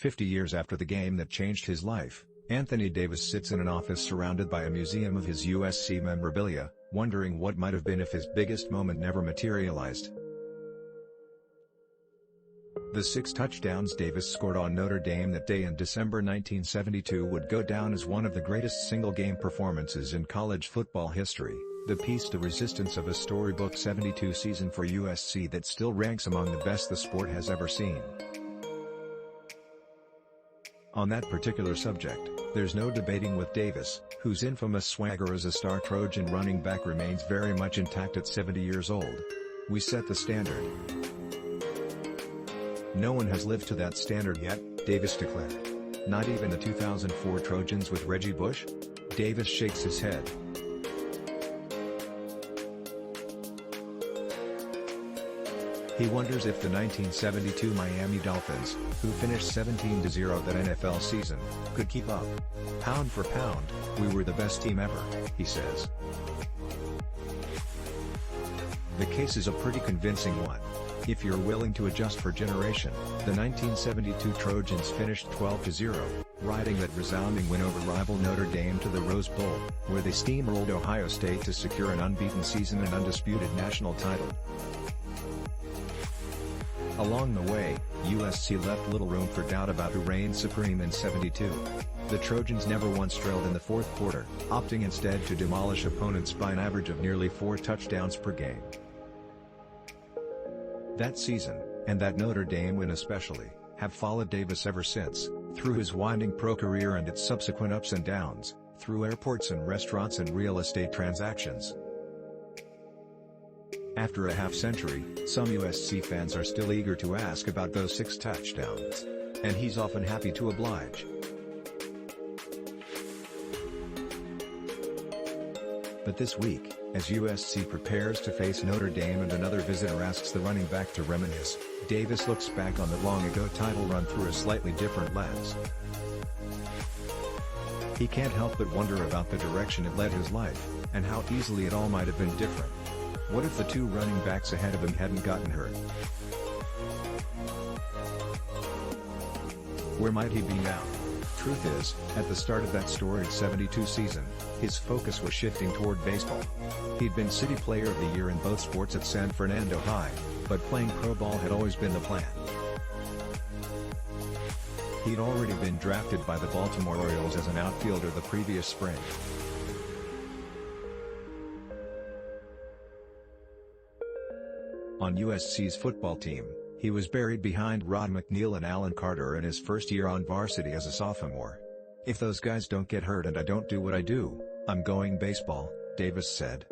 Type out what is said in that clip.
50 years after the game that changed his life, Anthony Davis sits in an office surrounded by a museum of his USC memorabilia, wondering what might have been if his biggest moment never materialized. The 6 touchdowns Davis scored on Notre Dame that day in December 1972 would go down as one of the greatest single-game performances in college football history, the piece de resistance of a storybook 72 season for USC that still ranks among the best the sport has ever seen. On that particular subject, there's no debating with Davis, whose infamous swagger as a star Trojan running back remains very much intact at 70 years old. "We set the standard. No one has lived to that standard yet," Davis declared. "Not even the 2004 Trojans with Reggie Bush?" Davis shakes his head. He wonders if the 1972 Miami Dolphins, who finished 17-0 that NFL season, could keep up. "Pound for pound, we were the best team ever," he says. The case is a pretty convincing one. If you're willing to adjust for generation, the 1972 Trojans finished 12-0, riding that resounding win over rival Notre Dame to the Rose Bowl, where they steamrolled Ohio State to secure an unbeaten season and undisputed national title. Along the way, USC left little room for doubt about who reigned supreme in '72. The Trojans never once trailed in the fourth quarter, opting instead to demolish opponents by an average of nearly 4 touchdowns per game. That season, and that Notre Dame win especially, have followed Davis ever since, through his winding pro career and its subsequent ups and downs, through airports and restaurants and real estate transactions. After a half-century, some USC fans are still eager to ask about those 6 touchdowns. And he's often happy to oblige. But this week, as USC prepares to face Notre Dame and another visitor asks the running back to reminisce, Davis looks back on the long-ago title run through a slightly different lens. He can't help but wonder about the direction it led his life, and how easily it all might have been different. What if the 2 running backs ahead of him hadn't gotten hurt? Where might he be now? Truth is, at the start of that storied '72 season, his focus was shifting toward baseball. He'd been City Player of the Year in both sports at San Fernando High, but playing pro ball had always been the plan. He'd already been drafted by the Baltimore Orioles as an outfielder the previous spring. On USC's football team, he was buried behind Rod McNeill and Alan Carter in his first year on varsity as a sophomore. "If those guys don't get hurt and I don't do what I do, I'm going baseball," Davis said.